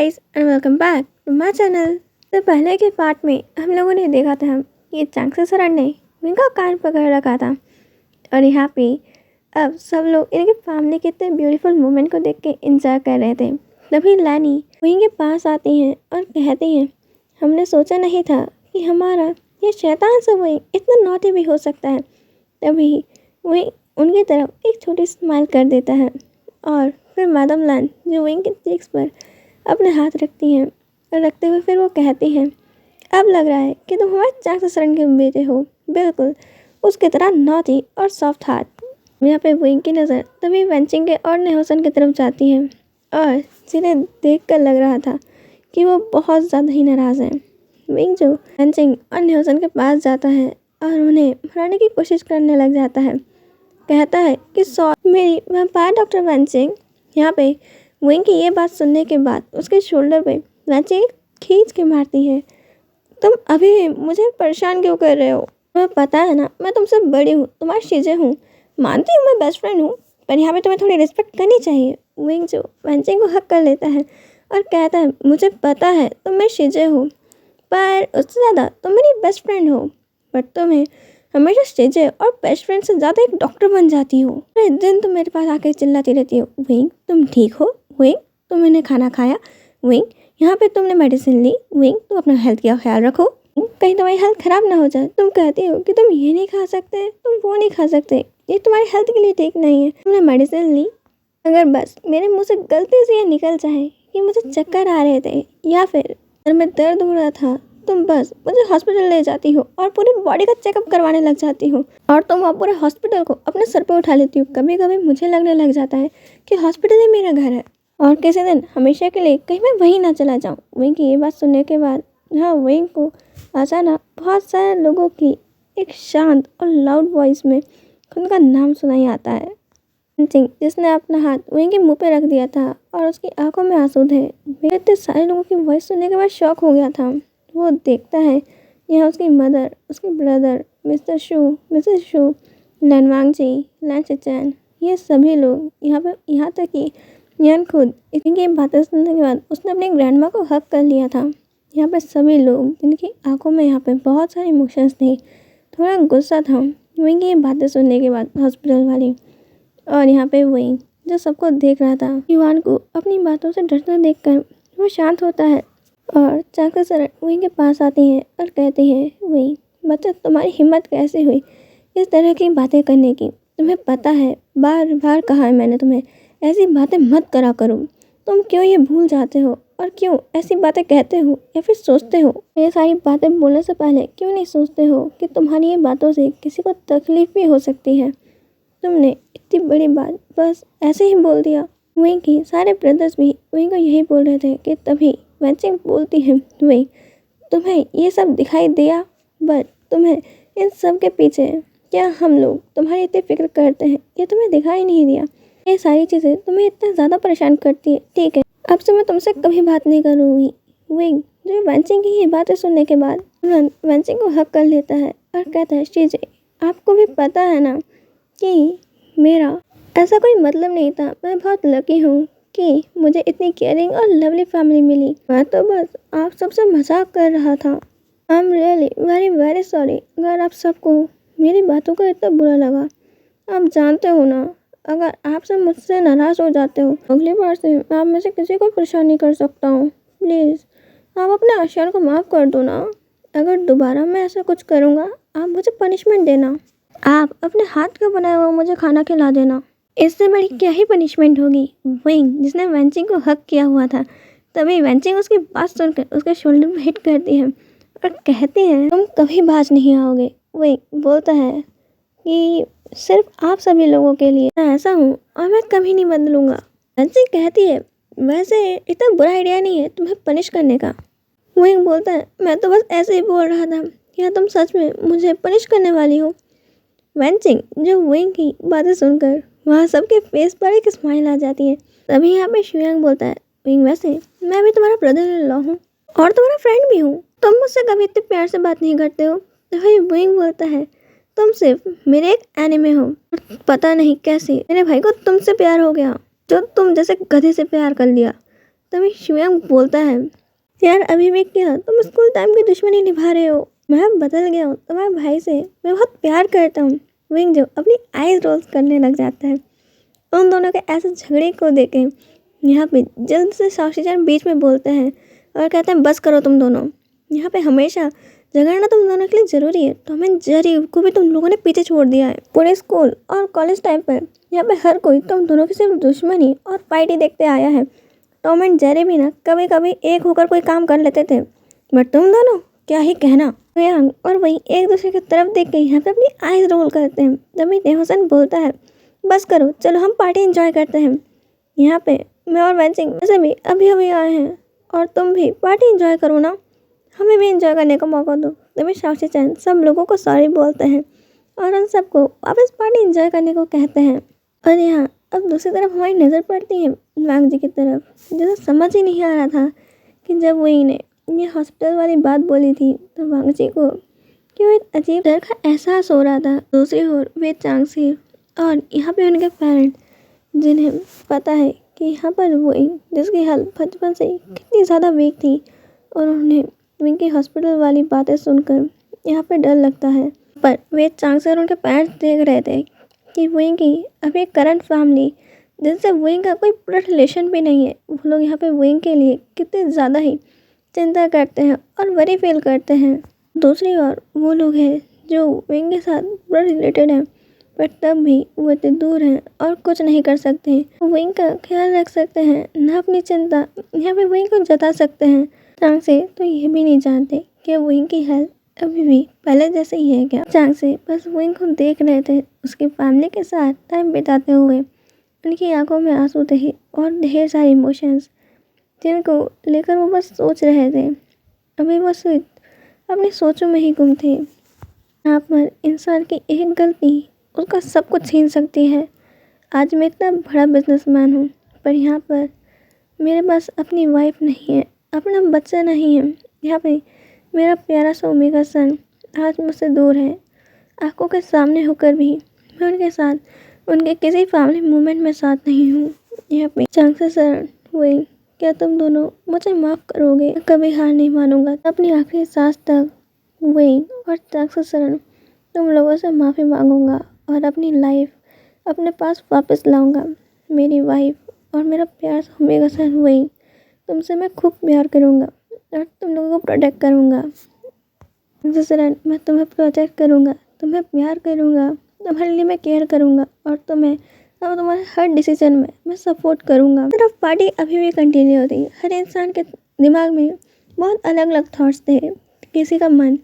Guys and welcome back to my channel. तो पहले के पार्ट में हम लोगों ने देखा था कि चांगसे सर ने विंग का कान पकड़ रखा था और यहाँ पे अब सब लोग इनकी फैमिली के इतने ब्यूटीफुल मोमेंट को देख के इंजॉय कर रहे थे। तभी लैनी विंग के पास आती हैं और कहती हैं, हमने सोचा नहीं था कि हमारा ये शैतान सा विंग इतना नॉटी भी हो सकता है। तभी विंग उनकी तरफ एक छोटी स्माइल कर देता है और फिर मैडम लैन जो विंग के चीक्स पर अपने हाथ रखती हैं और रखते हुए फिर वो कहती हैं, अब लग रहा है कि तुम हमारे चांगसे सर के बेटे हो, बिल्कुल उसकी तरह नॉटी और सॉफ्ट हार्ट। यहाँ पे विंग की नज़र तभी वेंचिंग के और नेहोसन की तरफ जाती है और जिन्हें देखकर लग रहा था कि वो बहुत ज़्यादा ही नाराज़ हैं। विंग जो वेंचिंग और नेहोसन के पास जाता है और उन्हें मनाने की कोशिश करने लग जाता है, कहता है कि मेरी वैम्पायर डॉक्टर वेंचिंग। यहाँ पे विंग की ये बात सुनने के बाद उसके शोल्डर पे वेंचिंग खींच के मारती है, तुम अभी भी मुझे परेशान क्यों कर रहे हो? तुम्हें पता है ना मैं तुमसे बड़ी हूँ, तुम्हारी चीज़ें हूँ, मानती हूँ मैं बेस्ट फ्रेंड हूँ, पर यहाँ पे तुम्हें थोड़ी रिस्पेक्ट करनी चाहिए। विंग जो वेंचिंग को हक कर लेता है और कहता है, मुझे पता है तुम मेरी चीज़ें हो, पर उससे ज़्यादा तुम मेरी बेस्ट फ्रेंड हो, बट तुम्हें हमेशा चीज़ें और बेस्ट फ्रेंड से ज़्यादा एक डॉक्टर बन जाती हो। पूरे दिन तुम मेरे पास आके चिल्लाती रहती हो, विंग तुम ठीक हो, विंग तुमने खाना खाया, विंग यहाँ पे तुमने मेडिसिन ली, विंग तुम अपना हेल्थ का ख्याल रखो, कहीं तुम्हारी हेल्थ खराब ना हो जाए। तुम कहती हो कि तुम ये नहीं खा सकते, तुम वो नहीं खा सकते, ये तुम्हारी हेल्थ के लिए ठीक नहीं है। तुमने मेडिसिन ली, अगर बस मेरे मुँह से गलती से ये निकल जाए कि मुझे चक्कर आ रहे थे या फिर सर में दर्द हो रहा था, तुम बस मुझे हॉस्पिटल ले जाती हो और पूरी बॉडी का चेकअप करवाने लग जाती हो और तुम वहाँ पूरे हॉस्पिटल को अपने सर पे उठा लेती हो। कभी कभी मुझे लगने लग जाता है कि हॉस्पिटल ही मेरा घर है और किसी दिन हमेशा के लिए कहीं मैं वहीं ना चला जाऊँ। विंग की ये बात सुनने के बाद हाँ विंग को अचानक बहुत सारे लोगों की एक शांत और लाउड वॉइस में खुद का नाम सुनाई आता है। सिंह जिसने अपना हाथ विंग के मुंह पे रख दिया था और उसकी आंखों में आंसू थे। विंग इतने सारे लोगों की वॉइस सुनने के बाद शॉक हो गया था। वो देखता है यहाँ उसकी मदर, उसके ब्रदर, मिस्टर शू, मिसेस शू, लैनवांग जी, लैन चिचैन, ये सभी लोग यहाँ तक कि यान खुद इनकी बातें सुनने के बाद उसने अपनी ग्रैंड माँ को हक कर लिया था। यहाँ पे सभी लोग जिनकी आंखों में यहाँ पे बहुत सारे इमोशंस थे, थोड़ा गुस्सा था विंग की ये बातें सुनने के बाद हॉस्पिटल वाली, और यहाँ पे विंग जो सबको देख रहा था। युवान को अपनी बातों से डरता देखकर वो शांत होता है और चांगसे सर विंग के पास आती हैं और कहती हैं, विंग बच्चा तुम्हारी हिम्मत कैसे हुई इस तरह की बातें करने की? तुम्हें पता है बार बार कहा है मैंने तुम्हें ऐसी बातें मत करा करो, तुम क्यों ये भूल जाते हो और क्यों ऐसी बातें कहते हो या फिर सोचते हो? ये सारी बातें बोलने से पहले क्यों नहीं सोचते हो कि तुम्हारी ये बातों से किसी को तकलीफ भी हो सकती है? तुमने इतनी बड़ी बात बस ऐसे ही बोल दिया। विंग की सारे ब्रदर्स भी विंग को यही बोल रहे थे कि तभी वेंचिंग बोलती है, विंग तुम्हें ये सब दिखाई दिया, बट तुम्हें इन सब के पीछे क्या हम लोग तुम्हारी इतनी फिक्र करते हैं ये तुम्हें दिखाई नहीं दिया? ये सारी चीज़ें तुम्हें इतना ज़्यादा परेशान करती है, ठीक है अब से मैं तुमसे कभी बात नहीं करूँगी। विंग जो वेंचिंग की ये बातें सुनने के बाद वेंचिंग को हक कर लेता है और कहता है, चीज़ें आपको भी पता है ना कि मेरा ऐसा कोई मतलब नहीं था, मैं बहुत लकी हूँ कि मुझे इतनी केयरिंग और लवली फैमिली मिली। मैं तो बस आप सबसे मजाक कर रहा था। I am really very very sorry अगर आप सबको मेरी बातों का इतना बुरा लगा। आप जानते हो ना, अगर आप सब मुझसे नाराज़ हो जाते हो अगली बार से मैं आप में से किसी को परेशान नहीं कर सकता हूँ। प्लीज़ आप अपने आशियान को माफ़ कर दो ना। अगर दोबारा मैं ऐसा कुछ करूँगा आप मुझे पनिशमेंट देना। आप अपने हाथ का बनाया हुआ मुझे खाना खिला देना, इससे बड़ी क्या ही पनिशमेंट होगी। विंग जिसने वेंचिंग को हक किया हुआ था, तभी वेंचिंग उसकी बात सुनकर उसके शोल्डर पर हिट करती है और कहती है, तुम कभी बाज नहीं आओगे। विंग बोलता है कि सिर्फ आप सभी लोगों के लिए मैं ऐसा हूँ और मैं कभी नहीं बदलूंगा। वेंचिंग कहती है, वैसे इतना बुरा आइडिया नहीं है तुम्हें पनिश करने का। विंग बोलता है, मैं तो बस ऐसे ही बोल रहा था, क्या तुम सच में मुझे पनिश करने वाली हो? वेंचिंग जो विंग की बातें सुनकर वहाँ सबके फेस पर एक स्माइल आ जाती है। तभी यहाँ पे शुयांग बोलता है, विंग वैसे मैं भी तुम्हारा ब्रदर इन लॉ हूँ और तुम्हारा फ्रेंड भी हूँ, तुम मुझसे कभी इतने प्यार से बात नहीं करते हो। तभी विंग बोलता है, तुम सिर्फ मेरे एक एनिमे हो और पता नहीं कैसे मेरे भाई को तुमसे प्यार हो गया, जो तुम जैसे गधे से प्यार कर लिया। तभी शुयांग बोलता है, यार अभी भी क्या तुम स्कूल टाइम की दुश्मनी निभा रहे हो? मैं बदल गया हूँ, तुम्हारे भाई से मैं बहुत प्यार करता हूँ। विंग जो अपनी आईज रोल्स करने लग जाता है। उन दोनों के ऐसे झगड़े को देखे यहाँ पे जल्द से साक्षीचरण बीच में बोलते हैं और कहते हैं, बस करो तुम दोनों, यहाँ पे हमेशा झगड़ना तुम दोनों के लिए ज़रूरी है। टॉम एंड जेरी को भी तुम लोगों ने पीछे छोड़ दिया है। पूरे स्कूल और कॉलेज टाइम पर यहाँ पे हर कोई तुम दोनों की सिर्फ दुश्मनी और फाइट ही देखते आया है। टॉम एंड जेरी भी ना कभी कभी एक होकर कोई काम कर लेते थे, बट तुम दोनों क्या ही कहना। शुयांग और वही एक दूसरे की तरफ देख के यहाँ पे अपनी आईज रोल करते हैं। तभी नेहोसन बोलता है, बस करो, चलो हम पार्टी एंजॉय करते हैं। यहाँ पे मैं और वैंसिंग वैसे भी अभी अभी आए हैं और तुम भी पार्टी एंजॉय करो ना, हमें भी एंजॉय करने का मौका दो। तभी साक्षीचरण सब लोगों को सॉरी बोलते हैं और उन सबको वापस पार्टी एंजॉय करने को कहते हैं। और यहाँ अब दूसरी तरफ हमारी नज़र पड़ती है वांग जी की तरफ, जिसे समझ ही नहीं आ रहा था कि जब वही ने ये हॉस्पिटल वाली बात बोली थी तो वांग जी को क्यों एक अजीब डर का एहसास हो रहा था। दूसरी ओर वे चांग से और यहाँ पे उनके पेरेंट, जिन्हें पता है कि यहाँ पर वही जिसकी हालत बचपन से कितनी ज़्यादा वीक थी, और उन्हें विंग हॉस्पिटल वाली बातें सुनकर यहाँ पे डर लगता है। पर वे चांग से और उनके पेरेंट्स देख रहे थे कि विंग की अभी करंट फैमिली जिनसे विंग का कोई ब्लड रिलेशन भी नहीं है, वो लोग यहाँ पे विंग के लिए कितने ज़्यादा ही चिंता करते हैं और वरी फील करते हैं। दूसरी ओर वो लोग हैं जो विंग के साथ ब्लड रिलेटेड हैं, पर तब भी वो इतने दूर हैं और कुछ नहीं कर सकते। विंग का ख्याल रख सकते हैं, ना अपनी चिंता यहाँ पे विंग को जता सकते हैं। चांग से तो ये भी नहीं जानते कि विंग की हेल्थ अभी भी पहले जैसे ही है क्या। चांग से बस विंग को देख रहे थे उसकी फैमिली के साथ टाइम बिताते हुए। उनकी आंखों में आंसू थे और ढेर सारे इमोशंस जिनको लेकर वो बस सोच रहे थे। अभी वो सिर्फ अपनी सोचों में ही गुम थे। यहाँ पर इंसान की एक गलती उसका सब कुछ छीन सकती है। आज मैं इतना बड़ा बिजनेसमैन हूँ, पर यहाँ पर मेरे पास अपनी वाइफ नहीं है, अपना बच्चा नहीं है। यहाँ पे मेरा प्यारा सा ओमेगा सन आज मुझसे दूर है। आंखों के सामने होकर भी मैं उनके साथ उनके किसी फैमिली मूवमेंट में साथ नहीं हूँ। यहाँ पे चांग से शरण हुए, क्या तुम दोनों मुझे माफ़ करोगे? मैं कभी हार नहीं मानूंगा, अपनी आखिरी सांस तक हुए और चांग से शरण तुम लोगों से माफ़ी मांगूंगा और अपनी लाइफ अपने पास वापस लाऊंगा। मेरी वाइफ और मेरा प्यार से ओमेगा सन हुई, तुमसे मैं खूब प्यार करूंगा और तुम लोगों को प्रोटेक्ट करूंगा। शरण मैं तुम्हें प्रोटेक्ट करूंगा, तुम्हें प्यार करूंगा, तुम्हारे लिए मैं केयर करूंगा और तुम्हें और तुम्हारे हर डिसीजन में मैं सपोर्ट करूंगा। तरफ पार्टी अभी भी कंटिन्यू होती है। हर इंसान के दिमाग में बहुत अलग अलग थॉट्स थे। किसी का मन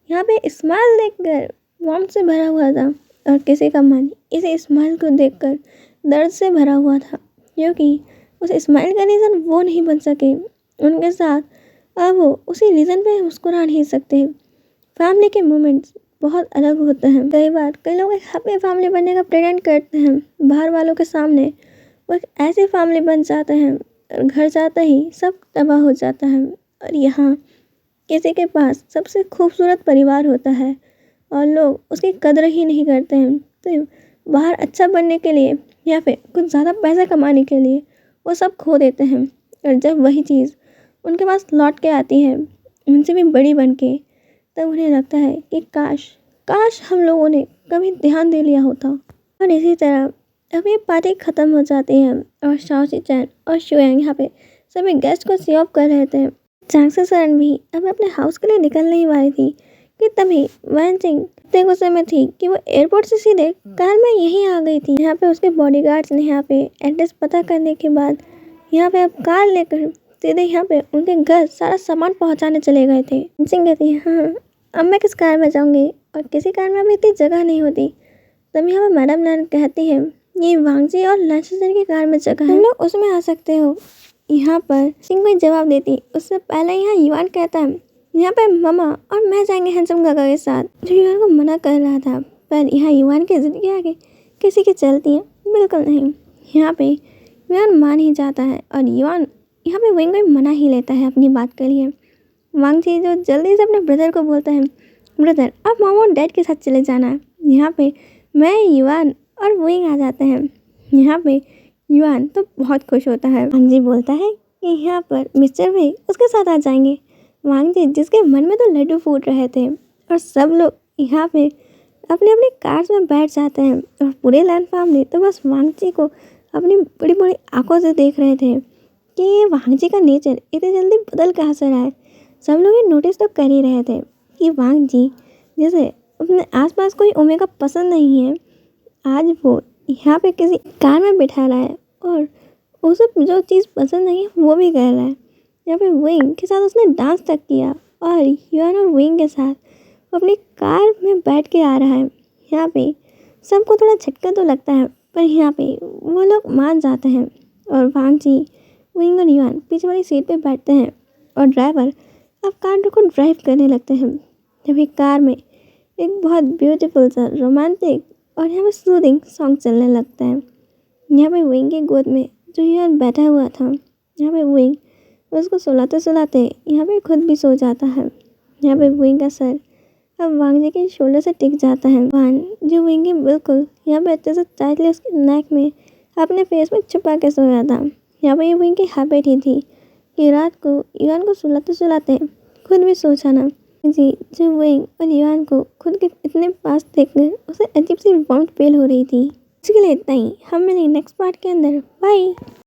यहाँ पे स्माइल देखकर वार्मथ से भरा हुआ था और किसी का मन इस स्माइल को देखकर दर्द से भरा हुआ था, क्योंकि उस स्माइल का रीज़न वो नहीं बन सके उनके साथ, अब वो उसी रीज़न पे मुस्कुरा नहीं सकते। फैमिली के मोमेंट्स बहुत अलग होते हैं। कई बार कई लोग एक हैप्पी फैमिली बनने का प्रेटेंड करते हैं बाहर वालों के सामने, वो एक ऐसी फैमिली बन जाते हैं और घर जाते ही सब तबाह हो जाता है। और यहाँ किसी के पास सबसे खूबसूरत परिवार होता है और लोग उसकी कदर ही नहीं करते हैं। तो बाहर अच्छा बनने के लिए या फिर कुछ ज़्यादा पैसा कमाने के लिए वो सब खो देते हैं, और जब वही चीज़ उनके पास लौट के आती है उनसे भी बड़ी बन के, तब उन्हें लगता है कि काश हम लोगों ने कभी ध्यान दे लिया होता। और इसी तरह अब ये पार्टी ख़त्म हो जाती है और शाओशी-चैन और शुयांग यहाँ पे सभी गेस्ट को सी ऑफ कर रहे थे। चांग से शरण भी अब अपने हाउस के लिए निकलने ही वाली थी कि तभी वैन सिंह इतने गुस्से में थी कि वो एयरपोर्ट से सीधे कार में यहीं आ गई थी। यहाँ पे उसके बॉडीगार्ड्स ने यहाँ पे एड्रेस पता करने के बाद यहाँ पे अब कार लेकर सीधे यहाँ पे उनके घर सारा सामान पहुँचाने चले गए थे। सिंह कहती है, हाँ अब मैं किस कार में जाऊँगी, और किसी कार में अभी इतनी जगह नहीं होती। तभी यहाँ पर मैडम लैन कहती है, ये वांग जी और लैंसेस्टर की कार में जगह है, तुम लोग उसमें आ सकते हो। यहाँ पर सिंह कोई जवाब देती उससे पहले यहाँ युवान कहता है, यहाँ पे मम्मा और मैं जाएंगे हैंडसम काका के साथ। जो युवान को मना कर रहा था, पर यहाँ युवान की जिद के आगे किसी की चलती है बिल्कुल नहीं। यहाँ पे युवान मान ही जाता है और युवान यहाँ पे विंग को मना ही लेता है अपनी बात के लिए। वांग जी जो जल्दी से अपने ब्रदर को बोलता है, ब्रदर आप मॉम और डैड के साथ चले जाना। यहाँ पे मैं युवान और विंग आ जाते हैं। यहाँ पे युवान तो बहुत खुश होता है। वांग जी बोलता है कि यहाँ पर मिस्टर वे उसके साथ आ जाएंगे। वांग जी जिसके मन में तो लड्डू फूट रहे थे और सब लोग यहाँ पे अपने अपने कार्स में बैठ जाते हैं और पूरे लैन फैमिली तो बस वांग जी को अपनी बड़ी बड़ी आंखों से देख रहे थे कि ये वांग जी का नेचर इतनी जल्दी बदल कहाँ से रहा है। सब लोग ये नोटिस तो कर ही रहे थे कि वांग जी जैसे अपने आसपास कोई ओमेगा पसंद नहीं है, आज वो यहाँ पे किसी कार में बिठा रहा है और उसे जो चीज़ पसंद नहीं है वो भी कह रहा है। यहाँ पे विंग के साथ उसने डांस तक किया और युआन और विंग के साथ वो अपनी कार में बैठ के आ रहा है। यहाँ पे सबको थोड़ा झटका तो लगता है पर यहाँ पे वो लोग मान जाते हैं और वांग जी विंग और युआन पीछे वाली सीट पे बैठते हैं और ड्राइवर अब कार को ड्राइव करने लगते हैं। जब एक कार में एक बहुत ब्यूटीफुल सा रोमांटिक और यहाँ पे सूदिंग सॉन्ग चलने लगता है। यहाँ पे विंग की गोद में जो युआन बैठा हुआ था, यहाँ पे विंग उसको सुलाते सुलाते यहाँ पे खुद भी सो जाता है। यहाँ पे विंग का सर अब वांग जी के शोल्डर से टिक जाता है। वान जो विंग की बिल्कुल यहाँ पे अच्छे से टाइटली उसके नेक में अपने फेस में छुपा के सोया था। यहाँ पे ये विंग की हैबिट ही थी कि रात को युआन को सुलाते सुलाते खुद भी सो जाना। जी जो विंग और युआन को खुद के इतने पास देखकर उसे अजीब सी वार्मथ फील हो रही थी। इसके लिए इतना ही, हम मिलेंगे नेक्स्ट पार्ट के अंदर। बाय।